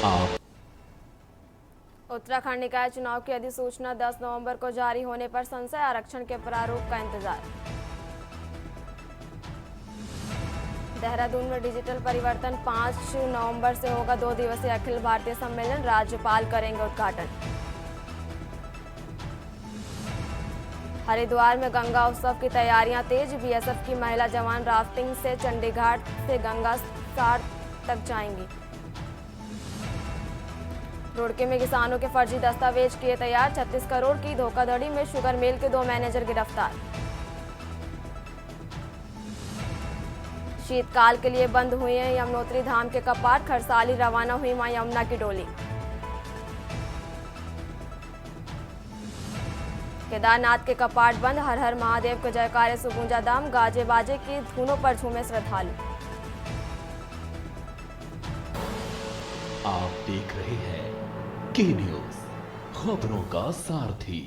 आप उत्तराखंड निकाय चुनाव की अधिसूचना 10 नवंबर को जारी होने पर संशय आरक्षण के प्रारूप का इंतजार। देहरादून में डिजिटल परिवर्तन 5 नवंबर से होगा 2 दिवसीय अखिल भारतीय सम्मेलन, राज्यपाल करेंगे उद्घाटन। हरिद्वार में गंगा उत्सव की तैयारियां तेज, बीएसएफ की महिला जवान राफ्टिंग से चंडीघाट से गंगा सार तक जाएंगी। रुड़की में किसानों के फर्जी दस्तावेज किए तैयार, 36 करोड़ की धोखाधड़ी में शुगर मिल के 2 मैनेजर गिरफ्तार। शीतकाल के लिए बंद हुए हैं यमुनोत्री धाम के कपाट, खरसाली रवाना हुई मां यमुना की डोली। केदारनाथ के कपाट बंद, हर हर महादेव के जयकारे से गूंजा धाम, गाजे बाजे की धुनों पर झूमे श्रद्धालु। आप देख रहे हैं के न्यूज, खबरों का सारथी।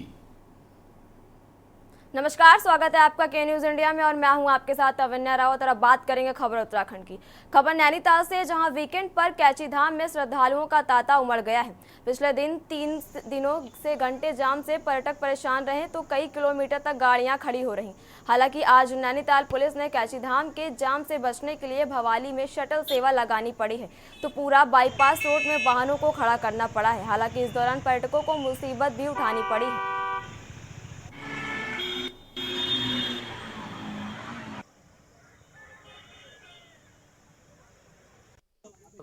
नमस्कार, स्वागत है आपका के न्यूज इंडिया में और मैं हूं आपके साथ अवन्या रावत। और अब बात करेंगे खबर उत्तराखंड की। खबर नैनीताल से, जहां वीकेंड पर कैची धाम में श्रद्धालुओं का तांता उमड़ गया है। पिछले 3 दिनों से घंटे जाम से पर्यटक परेशान रहे तो कई किलोमीटर तक गाड़ियां खड़ी हो रही। हालांकि आज नैनीताल पुलिस ने कैची धाम के जाम से बचने के लिए भवाली में शटल सेवा लगानी पड़ी है, तो पूरा बाईपास रोड में वाहनों को खड़ा करना पड़ा है। हालांकि इस दौरान पर्यटकों को मुसीबत भी उठानी पड़ी है।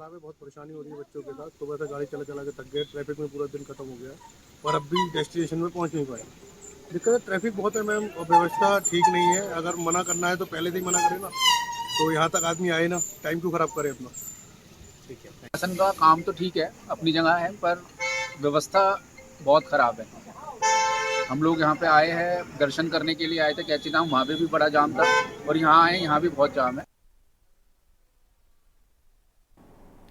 में बहुत परेशानी हो रही है बच्चों के साथ। सुबह से गाड़ी चला के थक गए, ट्रैफिक में पूरा दिन खत्म हो गया और अब भी डेस्टिनेशन में पहुंच नहीं पाए। दिक्कत है, ट्रैफिक बहुत है मैम और व्यवस्था ठीक नहीं है। अगर मना करना है तो पहले से ही मना करें ना, तो यहाँ तक आदमी आए ना, टाइम क्यों खराब करे अपना। ठीक है, प्रशासन का काम तो ठीक है, अपनी जगह है, पर व्यवस्था बहुत खराब है। हम लोग यहाँ पे आए हैं, दर्शन करने के लिए आए थे कैची धाम, वहाँ पे भी बड़ा जाम था और यहाँ आए, यहाँ भी बहुत जाम है।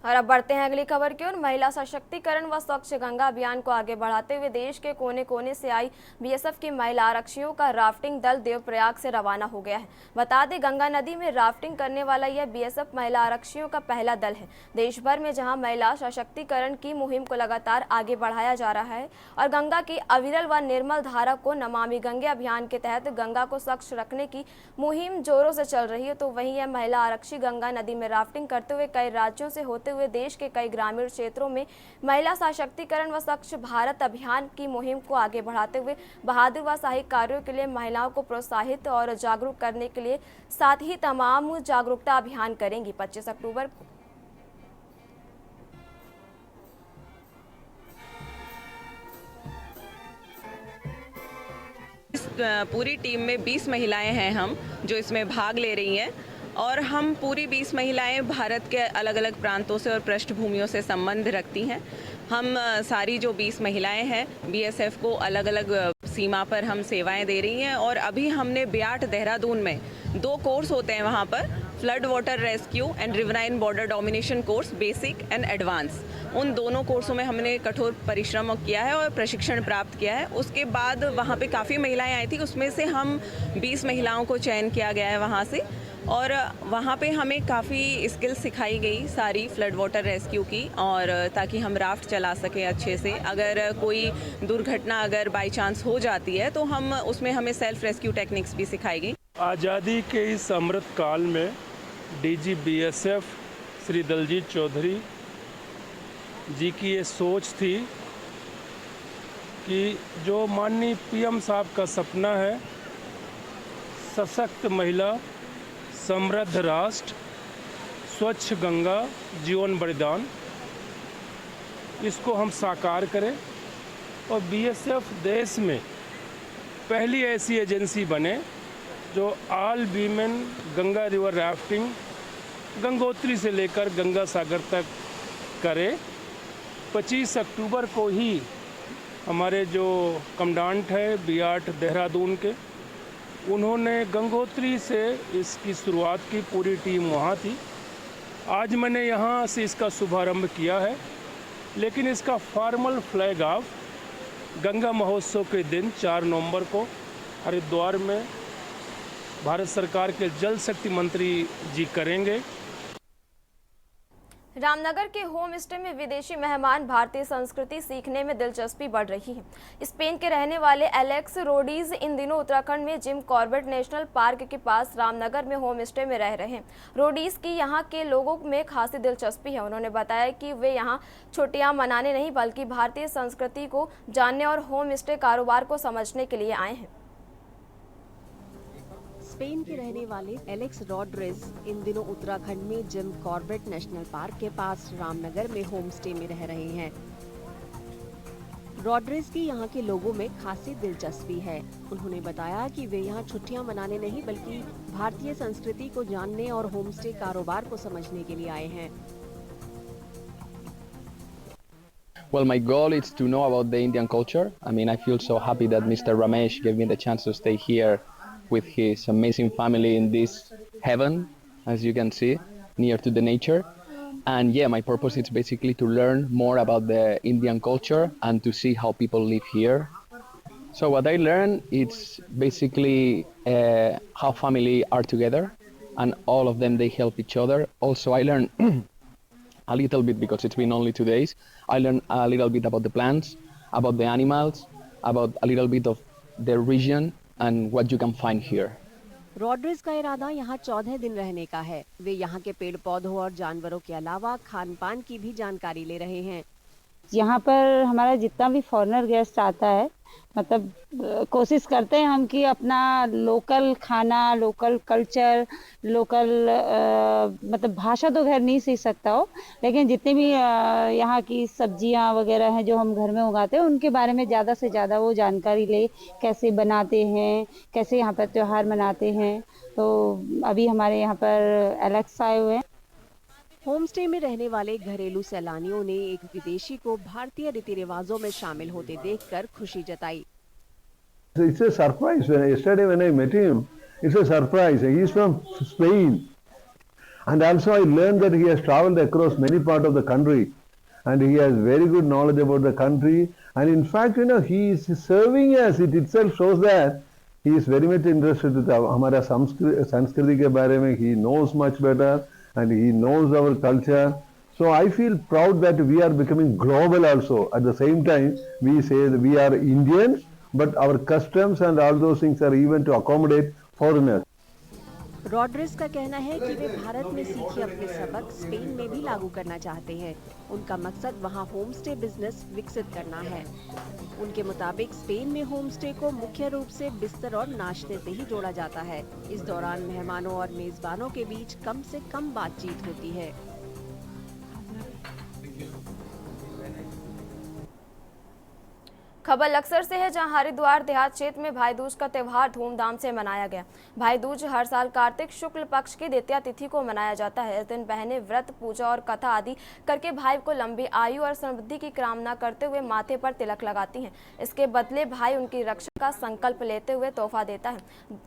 और अब बढ़ते हैं अगली खबर की ओर। महिला सशक्तिकरण व स्वच्छ गंगा अभियान को आगे बढ़ाते हुए देश के कोने कोने से आई बीएसएफ की महिला आरक्षियों का राफ्टिंग दल देवप्रयाग से रवाना हो गया है। बता दें, गंगा नदी में राफ्टिंग करने वाला यह बीएसएफ महिला आरक्षियों का पहला दल है। देश भर में जहां महिला सशक्तिकरण की मुहिम को लगातार आगे बढ़ाया जा रहा है और गंगा की अविरल व निर्मल धारा को नमामि गंगे अभियान के तहत गंगा को स्वच्छ रखने की मुहिम जोरों से चल रही है, तो वहीं यह महिला आरक्षी गंगा नदी में राफ्टिंग करते हुए कई राज्यों से होते हुए देश के कई ग्रामीण क्षेत्रों में महिला सशक्तिकरण व स्वच्छ भारत अभियान की मुहिम को आगे बढ़ाते हुए बहादुर व साहसिक कार्यों के लिए महिलाओं को प्रोत्साहित और जागरूक करने के लिए साथ ही तमाम जागरूकता अभियान करेंगी। 25 अक्टूबर को इस पूरी टीम में 20 महिलाएं हैं हम जो इसमें भाग ले रही हैं और हम पूरी 20 महिलाएं भारत के अलग अलग प्रांतों से और पृष्ठभूमियों से संबंध रखती हैं। हम सारी जो 20 महिलाएं हैं बीएसएफ को अलग अलग सीमा पर हम सेवाएं दे रही हैं और अभी हमने बियाट देहरादून में 2 कोर्स होते हैं वहाँ पर, flood water rescue and riverine border domination course basic and advance. उन दोनों कोर्सों में हमने कठोर परिश्रम किया है और प्रशिक्षण प्राप्त किया है। उसके बाद वहाँ पे काफ़ी महिलाएं आई थी, उसमें से हम 20 महिलाओं को चयन किया गया है वहाँ से और वहाँ पे हमें काफ़ी स्किल्स सिखाई गई सारी फ्लड वाटर रेस्क्यू की, और ताकि हम राफ्ट चला सकें अच्छे से। अगर कोई दुर्घटना अगर बाई चांस हो जाती है तो हम उसमें हमें सेल्फ रेस्क्यू टेक्निक्स भी सिखाई गई। आज़ादी के इस अमृत काल में डीजी बीएसएफ श्री दलजीत चौधरी जी की ये सोच थी कि जो माननीय पीएम साहब का सपना है, सशक्त महिला, समृद्ध राष्ट्र, स्वच्छ गंगा, जीवन बलिदान, इसको हम साकार करें और बीएसएफ देश में पहली ऐसी एजेंसी बने जो all women Ganga river rafting Gangotri से लेकर गंगा सागर तक करे। 25 अक्टूबर को ही हमारे जो कमांडेंट है बियाट देहरादून के, उन्होंने गंगोत्री से इसकी शुरुआत की, पूरी टीम वहाँ थी। आज मैंने यहाँ से इसका शुभारंभ किया है, लेकिन इसका फॉर्मल फ्लैग ऑफ गंगा महोत्सव के दिन 4 नवंबर को हरिद्वार में भारत सरकार के जल शक्ति मंत्री जी करेंगे। रामनगर के होम स्टे में विदेशी मेहमान भारतीय संस्कृति सीखने में दिलचस्पी बढ़ रही है। स्पेन के रहने वाले एलेक्स रोडीज इन दिनों उत्तराखंड में जिम कॉर्बेट नेशनल पार्क के पास रामनगर में होम स्टे में रह रहे हैं। रोडीज की यहां के लोगों में खासी दिलचस्पी है। उन्होंने बताया कि वे यहां छुट्टियां मनाने नहीं बल्कि भारतीय संस्कृति को जानने और होम स्टे कारोबार को समझने के लिए आए हैं। स्पेन के रहने वाले एलेक्स रॉड्रिग्स इन दिनों उत्तराखंड में जिम कॉर्बेट नेशनल पार्क के पास रामनगर में होम स्टे में रह रहे हैं। रॉड्रिग्स की यहाँ के लोगों में खासी दिलचस्पी है। उन्होंने बताया कि वे यहाँ छुट्टियां मनाने नहीं बल्कि भारतीय संस्कृति को जानने और होम स्टे कारोबार को समझने के लिए आए हैं। Well, my goal is to know about the Indian culture. I mean, I feel so happy that Mr. Ramesh gave me the chance to stay here with his amazing family in this heaven, as you can see, near to the nature. And yeah, my purpose is basically to learn more about the Indian culture and to see how people live here. So what I learned is basically how family are together, and all of them, they help each other. Also, I learned a little bit, because it's been only 2 days, I learned a little bit about the plants, about the animals, about a little bit of the region and what you can find here. Rodrigues का इरादा यहाँ 14 दिन रहने का है। वे यहाँ के पेड़ पौधों और जानवरों के अलावा खान पान की भी जानकारी ले रहे हैं। यहाँ पर हमारा जितना भी फॉरेनर गेस्ट आता है, मतलब कोशिश करते हैं हम कि अपना लोकल खाना, लोकल कल्चर, लोकल मतलब भाषा तो खैर नहीं सीख सकता हो, लेकिन जितनी भी यहाँ की सब्जियाँ वगैरह हैं जो हम घर में उगाते हैं उनके बारे में ज़्यादा से ज़्यादा वो जानकारी ले, कैसे बनाते हैं, कैसे यहाँ पर त्यौहार मनाते हैं। तो अभी हमारे यहाँ पर एलेक्स आए हुए हैं। होम स्टे में रहने वाले घरेलू सैलानियों ने एक विदेशी को भारतीय रीति रिवाजों में शामिल होते देखकर खुशी जताई। It's a surprise. Yesterday when I met him, it's a surprise. He is from Spain, and also I learned that he has traveled across many parts of the country, and he has very good knowledge about the country. And in fact, you know, he is serving us. It itself shows that he is very much interested with हमारा संस्कृति के बारे में. He knows much better, and he knows our culture. So I feel proud that we are becoming global also. At the same time, we say that we are Indians, but our customs and all those things are even to accommodate foreigners. Rodrigues का कहना है कि वे भारत में सीखे अपने सबक Spain में भी लागू करना चाहते हैं। उनका मकसद वहां होम स्टे बिजनेस विकसित करना है। उनके मुताबिक स्पेन में होम स्टे को मुख्य रूप से बिस्तर और नाश्ते से ही जोड़ा जाता है। इस दौरान मेहमानों और मेजबानों के बीच कम से कम बातचीत होती है। खबर लक्सर से है, जहां हरिद्वार देहात क्षेत्र में भाई दूज का त्यौहार धूमधाम से मनाया गया। भाई दूज हर साल कार्तिक शुक्ल पक्ष की द्वितीया तिथि को मनाया जाता है। इस दिन बहनें व्रत, पूजा और कथा आदि करके भाई को लंबी आयु और समृद्धि की कामना करते हुए माथे पर तिलक लगाती हैं। इसके बदले भाई उनकी रक्षा का संकल्प लेते हुए तोहफा देता है।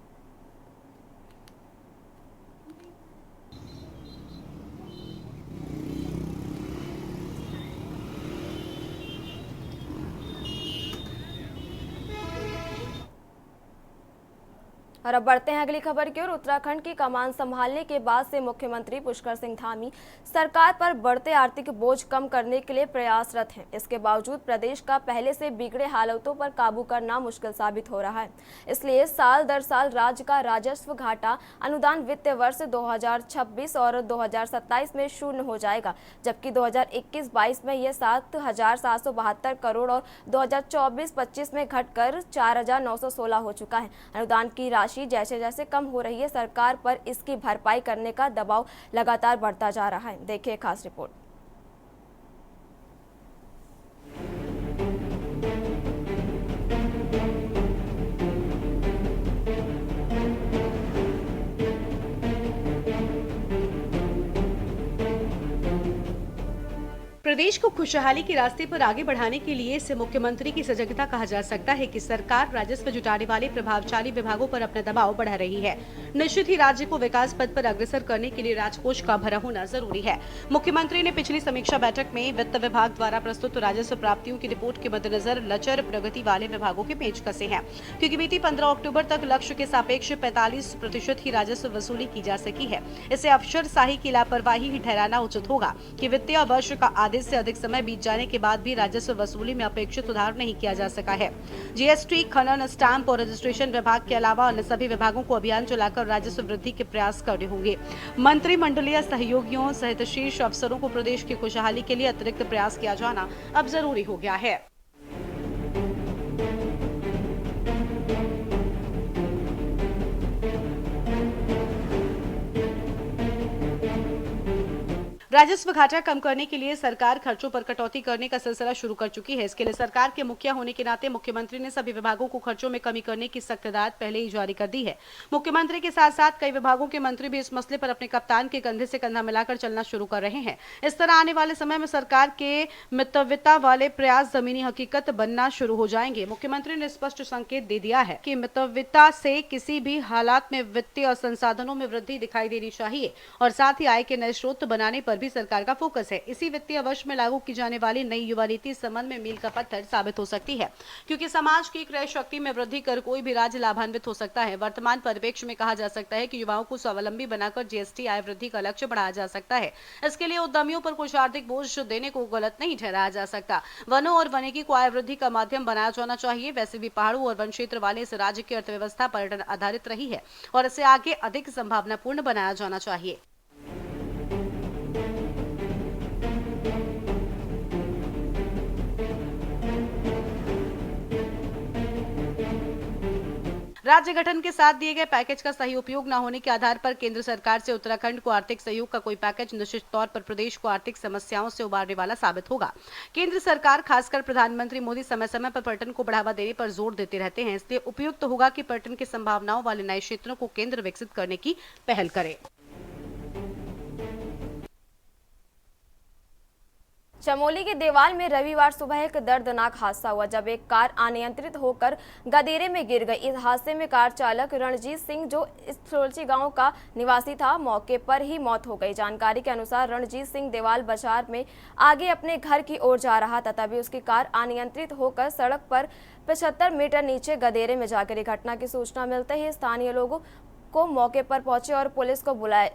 और अब बढ़ते हैं अगली खबर की ओर। उत्तराखंड की कमान संभालने के बाद से मुख्यमंत्री पुष्कर सिंह धामी सरकार पर बढ़ते आर्थिक बोझ कम करने के लिए प्रयासरत हैं। इसके बावजूद प्रदेश का पहले से बिगड़े हालातों पर काबू करना मुश्किल साबित हो रहा है। इसलिए साल दर साल राज्य का राजस्व घाटा अनुदान वित्तीय वर्ष 2026 और 2027 में शून्य हो जाएगा, जबकि 2021-22 में यह 7,772 करोड़ और 2024-25 में घटकर 4,916 हो चुका है। अनुदान की राशि जैसे जैसे कम हो रही है, सरकार पर इसकी भरपाई करने का दबाव लगातार बढ़ता जा रहा है। देखिए खास रिपोर्ट। प्रदेश को खुशहाली के रास्ते पर आगे बढ़ाने के लिए इसे मुख्यमंत्री की सजगता कहा जा सकता है कि सरकार राजस्व जुटाने वाले प्रभावशाली विभागों पर अपना दबाव बढ़ा रही है। निश्चित ही राज्य को विकास पथ पर अग्रसर करने के लिए राजकोष का भरा होना जरूरी है। मुख्यमंत्री ने पिछली समीक्षा बैठक में वित्त विभाग द्वारा प्रस्तुत राजस्व प्राप्तियों की रिपोर्ट के मद्देनजर लचर प्रगति वाले विभागों के पेश कसे हैं, क्योंकि बीती 15 अक्टूबर तक लक्ष्य के सापेक्ष 45% ही राजस्व वसूली की जा सकी है। इसे अफसरशाही की लापरवाही ही ठहराना उचित होगा कि वित्तीय वर्ष का आधे से अधिक समय बीत जाने के बाद भी राजस्व वसूली में अपेक्षित सुधार नहीं किया जा सका है। जीएसटी, खनन, स्टाम्प और रजिस्ट्रेशन विभाग के अलावा अन्य सभी विभागों को अभियान चलाकर राजस्व वृद्धि के प्रयास करने होंगे। मंत्रिमंडलीय सहयोगियों सहित शीर्ष अफसरों को प्रदेश की खुशहाली के लिए अतिरिक्त प्रयास किया जाना अब जरूरी हो गया है। राजस्व घाटा कम करने के लिए सरकार खर्चों पर कटौती करने का सिलसिला शुरू कर चुकी है। इसके लिए सरकार के मुखिया होने के नाते मुख्यमंत्री ने सभी विभागों को खर्चों में कमी करने की सख्त हिदायत पहले ही जारी कर दी है। मुख्यमंत्री के साथ साथ कई विभागों के मंत्री भी इस मसले पर अपने कप्तान के कंधे से कंधा मिलाकर चलना शुरू कर रहे हैं। इस तरह आने वाले समय में सरकार के मितव्यता वाले प्रयास जमीनी हकीकत बनना शुरू हो जाएंगे। मुख्यमंत्री ने स्पष्ट संकेत दे दिया है कि मितव्यता से किसी भी हालात में वित्तीय और संसाधनों में वृद्धि दिखाई देनी चाहिए और साथ ही आय के नए स्रोत बनाने पर भी सरकार का फोकस है। इसी वित्तीय वर्ष में लागू की जाने वाली नई युवा नीति इस संबंध में मील का पत्थर साबित हो सकती है, क्योंकि समाज की क्रय शक्ति में वृद्धि कर कोई भी राज्य लाभान्वित हो सकता है। वर्तमान परिप्रेक्ष्य में कहा जा सकता है कि युवाओं को स्वावलंबी बनाकर जीएसटी आय वृद्धि का लक्ष्य बढ़ाया जा सकता है। इसके लिए उद्यमियों पर कुछ आर्थिक बोझ देने को गलत नहीं ठहराया जा सकता। वनों और वनिकी को आय वृद्धि का माध्यम बनाया जाना चाहिए। वैसे भी पहाड़ों और वन क्षेत्र वाले इस राज्य की अर्थव्यवस्था पर्यटन आधारित रही है और इसे आगे अधिक संभावनापूर्ण बनाया जाना चाहिए। राज्य गठन के साथ दिए गए पैकेज का सही उपयोग न होने के आधार पर केंद्र सरकार से उत्तराखंड को आर्थिक सहयोग का कोई पैकेज निश्चित तौर पर प्रदेश को आर्थिक समस्याओं से उबारने वाला साबित होगा। केंद्र सरकार खासकर प्रधानमंत्री मोदी समय समय पर पर्यटन को बढ़ावा देने पर जोर देते रहते हैं, इसलिए उपयुक्त होगा कि पर्यटन की संभावनाओं वाले नए क्षेत्रों को केंद्र विकसित करने की पहल करे। चमोली के देवाल में रविवार सुबह एक दर्दनाक हादसा हुआ जब एक कार अनियंत्रित होकर गदेरे में गिर गई। इस हादसे में कार चालक रणजीत सिंह जो सोलची गांव का निवासी था, मौके पर ही मौत हो गई। जानकारी के अनुसार रणजीत सिंह देवाल बाजार में आगे अपने घर की ओर जा रहा था, तभी उसकी कार अनियंत्रित होकर सड़क पर 75 मीटर नीचे गदेरे में जा गिरी। घटना की सूचना मिलते ही स्थानीय लोगों को मौके पर पहुंचे और पुलिस को बुलाया।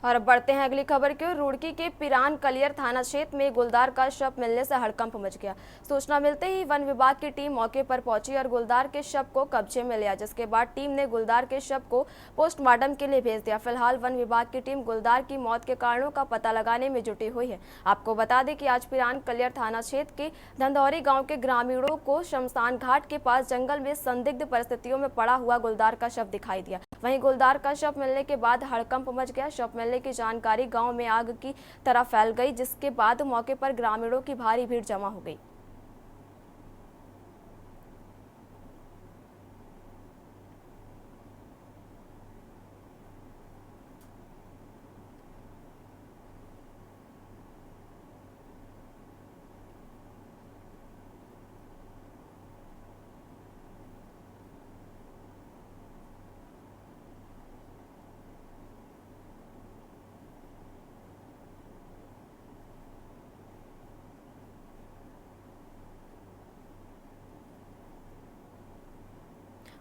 और अब बढ़ते हैं अगली खबर की ओर। रुड़की के पिरान कलियर थाना क्षेत्र में गुलदार का शव मिलने से हड़कंप मच गया। सूचना मिलते ही वन विभाग की टीम मौके पर पहुंची और गुलदार के शव को कब्जे में लिया, जिसके बाद टीम ने गुलदार के शव को पोस्टमार्टम के लिए भेज दिया। फिलहाल वन विभाग की टीम गुलदार की मौत के कारणों का पता लगाने में जुटी हुई है। आपको बता दें कि आज पिरान कलियर थाना क्षेत्र के धंधौरी गाँव के ग्रामीणों को शमशान घाट के पास जंगल में संदिग्ध परिस्थितियों में पड़ा हुआ गुलदार का शव दिखाई दिया। वहीं गुलदार का शव मिलने के बाद हड़कंप मच गया। शव मिलने की जानकारी गांव में आग की तरह फैल गई, जिसके बाद मौके पर ग्रामीणों की भारी भीड़ जमा हो गई।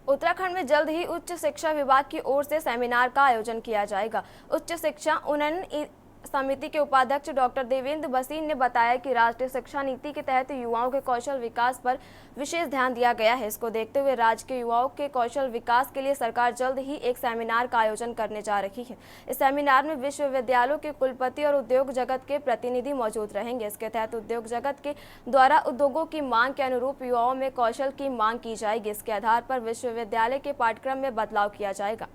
उत्तराखंड में जल्द ही उच्च शिक्षा विभाग की ओर से सेमिनार का आयोजन किया जाएगा। उच्च शिक्षा उन्नयन समिति के उपाध्यक्ष डॉक्टर देवेंद्र भसीन ने बताया कि राष्ट्रीय शिक्षा नीति के तहत युवाओं के कौशल विकास पर विशेष ध्यान दिया गया है। इसको देखते हुए राज्य के युवाओं के कौशल विकास के लिए सरकार जल्द ही एक सेमिनार का आयोजन करने जा रही है। इस सेमिनार में विश्वविद्यालयों के कुलपति और उद्योग जगत के प्रतिनिधि मौजूद रहेंगे। इसके तहत उद्योग जगत के द्वारा उद्योगों की मांग के अनुरूप युवाओं में कौशल की मांग की जाएगी। इसके आधार पर विश्वविद्यालय के पाठ्यक्रम में बदलाव किया जाएगा।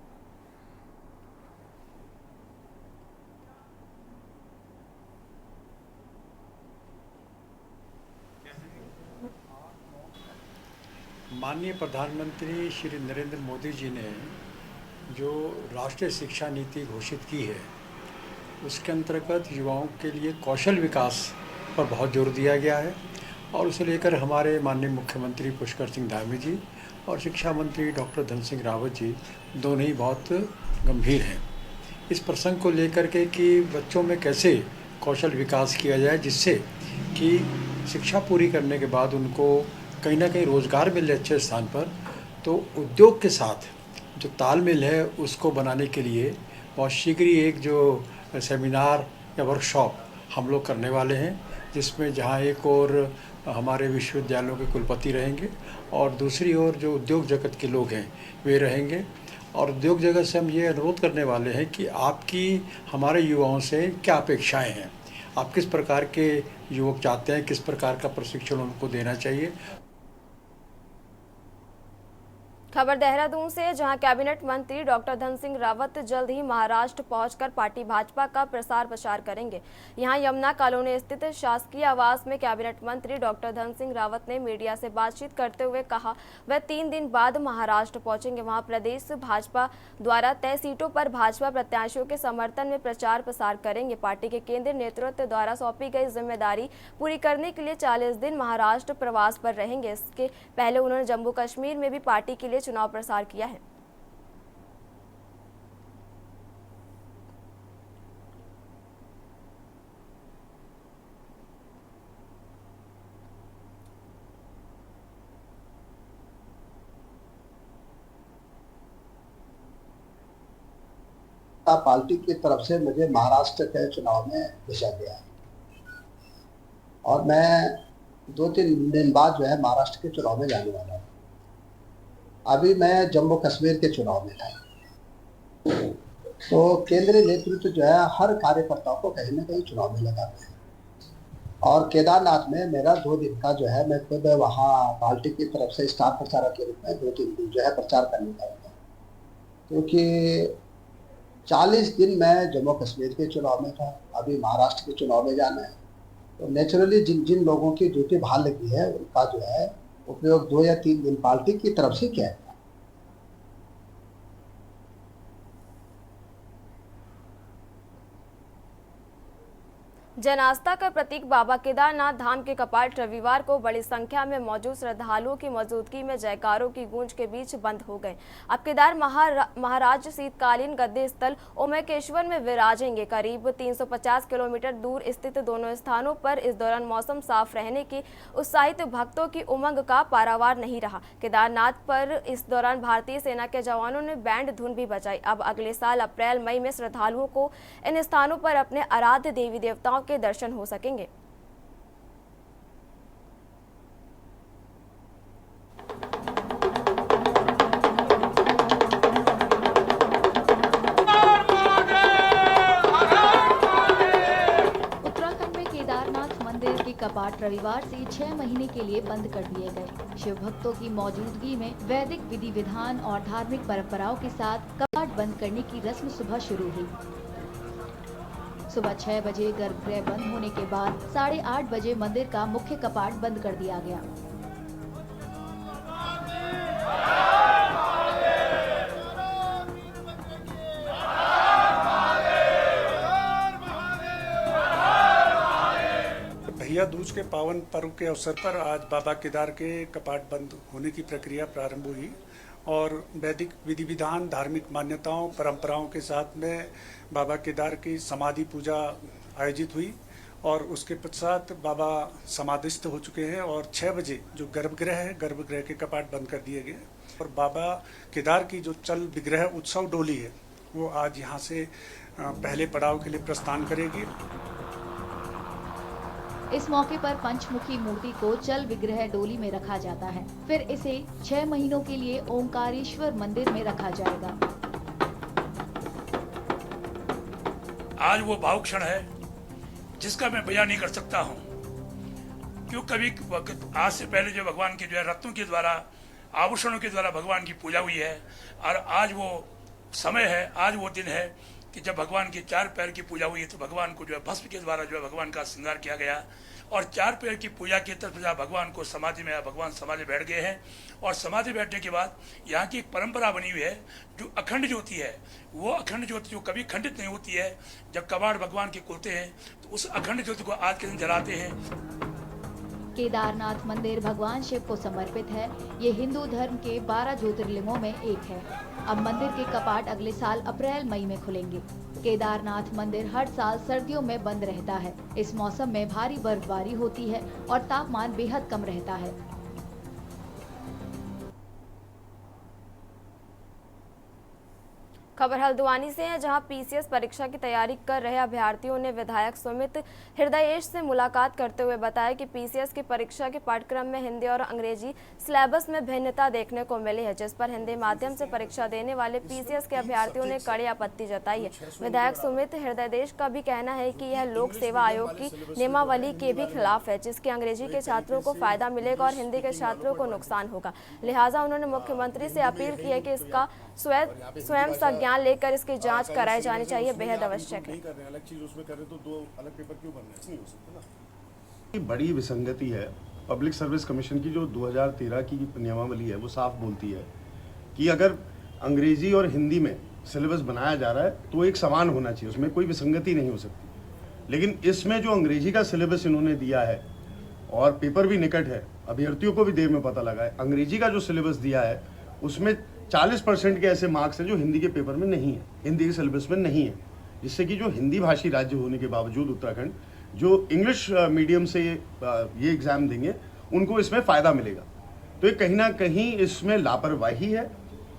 माननीय प्रधानमंत्री श्री नरेंद्र मोदी जी ने जो राष्ट्रीय शिक्षा नीति घोषित की है, उसके अंतर्गत युवाओं के लिए कौशल विकास पर बहुत जोर दिया गया है और उसे लेकर हमारे माननीय मुख्यमंत्री पुष्कर सिंह धामी जी और शिक्षा मंत्री डॉक्टर धन सिंह रावत जी दोनों ही बहुत गंभीर हैं इस प्रसंग को लेकर के कि बच्चों में कैसे कौशल विकास किया जाए, जिससे कि शिक्षा पूरी करने के बाद उनको कहीं ना कहीं रोज़गार मिले अच्छे स्थान पर। तो उद्योग के साथ जो तालमेल है उसको बनाने के लिए बहुत शीघ्र ही एक जो सेमिनार या वर्कशॉप हम लोग करने वाले हैं, जिसमें जहां एक और हमारे विश्वविद्यालयों के कुलपति रहेंगे और दूसरी ओर जो उद्योग जगत के लोग हैं वे रहेंगे। और उद्योग जगत से हम ये अनुरोध करने वाले हैं कि आपकी हमारे युवाओं से क्या अपेक्षाएं हैं, आप किस प्रकार के युवक चाहते हैं, किस प्रकार का प्रशिक्षण उनको देना चाहिए। खबर देहरादून से, जहां कैबिनेट मंत्री डॉक्टर धन सिंह रावत जल्द ही महाराष्ट्र पहुंचकर पार्टी भाजपा का प्रसार प्रचार करेंगे। यहां यमुना कॉलोनी स्थित शासकीय आवास में कैबिनेट मंत्री डॉक्टर धन सिंह रावत ने मीडिया से बातचीत करते हुए कहा वह 3 दिन बाद महाराष्ट्र पहुंचेंगे। वहां प्रदेश भाजपा द्वारा तय सीटों पर भाजपा प्रत्याशियों के समर्थन में प्रचार प्रसार करेंगे। पार्टी के केंद्रीय नेतृत्व द्वारा सौंपी गई जिम्मेदारी पूरी करने के लिए 40 दिन महाराष्ट्र प्रवास पर रहेंगे। इसके पहले उन्होंने जम्मू कश्मीर में भी पार्टी के लिए चुनाव प्रसार किया है। पार्टी की तरफ से मुझे महाराष्ट्र के चुनाव में भेजा गया है और मैं 2-3 दिन बाद जो है महाराष्ट्र के चुनाव में जाने वाला हूँ। अभी मैं जम्मू कश्मीर के चुनाव में था, तो केंद्रीय नेतृत्व जो है हर कार्यकर्ताओं को कहीं ना कहीं चुनाव में लगाते हैं और केदारनाथ में मेरा 2 दिन का जो है मैं खुद वहाँ पार्टी की तरफ से स्टार प्रचारक के रूप में 2-3 दिन जो है प्रचार करने का होता, क्योंकि 40 दिन मैं जम्मू कश्मीर के चुनाव में था, अभी महाराष्ट्र के चुनाव में जाना है। तो नेचुरली जिन लोगों की ड्यूटी बाहर लगी है उनका जो है उपयोग 2 या 3 दिन पार्टी की तरफ से किया है। जन आस्था का प्रतीक बाबा केदारनाथ धाम के कपाट रविवार को बड़ी संख्या में मौजूद श्रद्धालुओं की मौजूदगी में जयकारों की गूंज के बीच बंद हो गए। अब केदार महाराज शीतकालीन गद्दी स्थल ओमकेश्वर में विराजेंगे। करीब 350 किलोमीटर दूर स्थित दोनों स्थानों पर इस दौरान मौसम साफ रहने की उत्साहित भक्तों की उमंग का पारावार नहीं रहा। केदारनाथ पर इस दौरान भारतीय सेना के जवानों ने बैंड धुन भी बजाई। अब अगले साल अप्रैल मई में श्रद्धालुओं को इन स्थानों पर अपने आराध्य देवी देवताओं के दर्शन हो सकेंगे। उत्तराखंड में केदारनाथ मंदिर के कपाट रविवार से 6 महीने के लिए बंद कर दिए गए। शिव भक्तों की मौजूदगी में वैदिक विधि विधान और धार्मिक परंपराओं के साथ कपाट बंद करने की रस्म सुबह शुरू हुई। सुबह 6 बजे गर्भगृह बंद होने के बाद 8:30 बजे मंदिर का मुख्य कपाट बंद कर दिया गया। भैया दूज के पावन पर्व के अवसर पर आज बाबा केदार के कपाट बंद होने की प्रक्रिया प्रारंभ हुई और वैदिक विधि विधान, धार्मिक मान्यताओं, परंपराओं के साथ में बाबा केदार की समाधि पूजा आयोजित हुई और उसके पश्चात बाबा समाधिस्थ हो चुके हैं और 6 बजे जो गर्भगृह है, गर्भगृह के कपाट बंद कर दिए गए और बाबा केदार की जो चल विग्रह उत्सव डोली है वो आज यहाँ से पहले पड़ाव के लिए प्रस्थान करेगी। इस मौके पर पंचमुखी मूर्ति को चल विग्रह डोली में रखा जाता है, फिर इसे 6 महीनों के लिए ओंकारेश्वर मंदिर में रखा जाएगा। आज वो भावुक क्षण है जिसका मैं बयान नहीं कर सकता हूँ, क्यों कभी आज से पहले जो भगवान के जो है रत्नों के द्वारा, आभूषणों के द्वारा भगवान की पूजा हुई है, और आज वो समय है, आज वो दिन है कि जब भगवान के 4 पैर की पूजा हुई है, तो भगवान को जो है भस्म के द्वारा जो है भगवान का श्रृंगार किया गया, और 4 पैर की पूजा की तरफ जहाँ भगवान को समाधि में, भगवान समाधि बैठ गए हैं, और समाधि बैठने के बाद यहाँ की एक परंपरा बनी हुई है जो अखंड ज्योति है, वो अखंड ज्योति जो कभी खंडित नहीं होती है, जब कबाड़ भगवान के खुलते हैं तो उस अखंड ज्योति को आज के दिन जलाते हैं। केदारनाथ मंदिर भगवान शिव को समर्पित है। ये हिंदू धर्म के 12 ज्योतिर्लिंगों में एक है। अब मंदिर के कपाट अगले साल अप्रैल-मई में खुलेंगे। केदारनाथ मंदिर हर साल सर्दियों में बंद रहता है। इस मौसम में भारी बर्फबारी होती है और तापमान बेहद कम रहता है। खबर हल्द्वानी से है, जहां पीसीएस परीक्षा की तैयारी कर रहे अभ्यर्थियों ने विधायक सुमित हृदयेश से मुलाकात करते हुए बताया कि पीसीएस की परीक्षा के पाठ्यक्रम में हिंदी और अंग्रेजी सिलेबस में भिन्नता देखने को मिली है, जिस पर हिंदी माध्यम से परीक्षा देने वाले पीसीएस के अभ्यर्थियों ने कड़ी आपत्ति जताई है। विधायक सुमित हृदयेश का भी कहना है कि यह लोक सेवा आयोग की नियमावली के भी खिलाफ है, जिसके अंग्रेजी के छात्रों को फायदा मिलेगा और हिंदी के छात्रों को नुकसान होगा। लिहाजा उन्होंने मुख्यमंत्री से अपील की है कि इसका स्वयं संज्ञान लेकर इसकी जांच कराई जानी चाहिए, बेहद आवश्यक है। अलग चीज उसमें कर रहे तो 2 अलग पेपर क्यों बनना है? नहीं हो सकता ना। बड़ी विसंगति है। पब्लिक सर्विस कमीशन की जो 2013 की नियमावली है वो साफ बोलती है कि अगर अंग्रेजी और हिंदी में सिलेबस बनाया जा रहा है तो एक समान होना चाहिए, उसमें कोई विसंगति नहीं हो सकती। लेकिन इसमें जो अंग्रेजी का सिलेबस इन्होंने दिया है और पेपर भी निकट है, अभ्यर्थियों को भी देर में पता लगा है, अंग्रेजी का जो सिलेबस दिया है उसमें 40% के ऐसे मार्क्स हैं जो हिंदी के पेपर में नहीं है, हिंदी के सिलेबस में नहीं है, जिससे कि जो हिंदी भाषी राज्य होने के बावजूद उत्तराखंड जो इंग्लिश मीडियम से ये एग्ज़ाम देंगे उनको इसमें फ़ायदा मिलेगा। तो ये कहीं ना कहीं इसमें लापरवाही है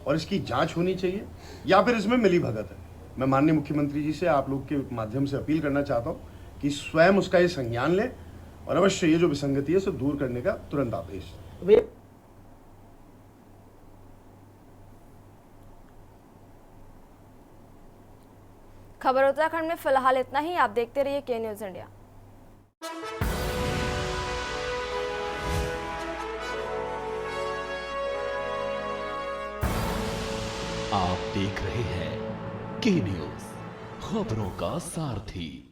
और इसकी जांच होनी चाहिए, या फिर इसमें मिलीभगत है। मैं माननीय मुख्यमंत्री जी से आप लोग के माध्यम से अपील करना चाहता हूँ कि स्वयं उसका ये संज्ञान लें और अवश्य ये जो विसंगति है उसे दूर करने का तुरंत आदेश। खबर उत्तराखंड में फिलहाल इतना ही। आप देखते रहिए के न्यूज़ इंडिया। आप देख रहे हैं के न्यूज़, खबरों का सारथी।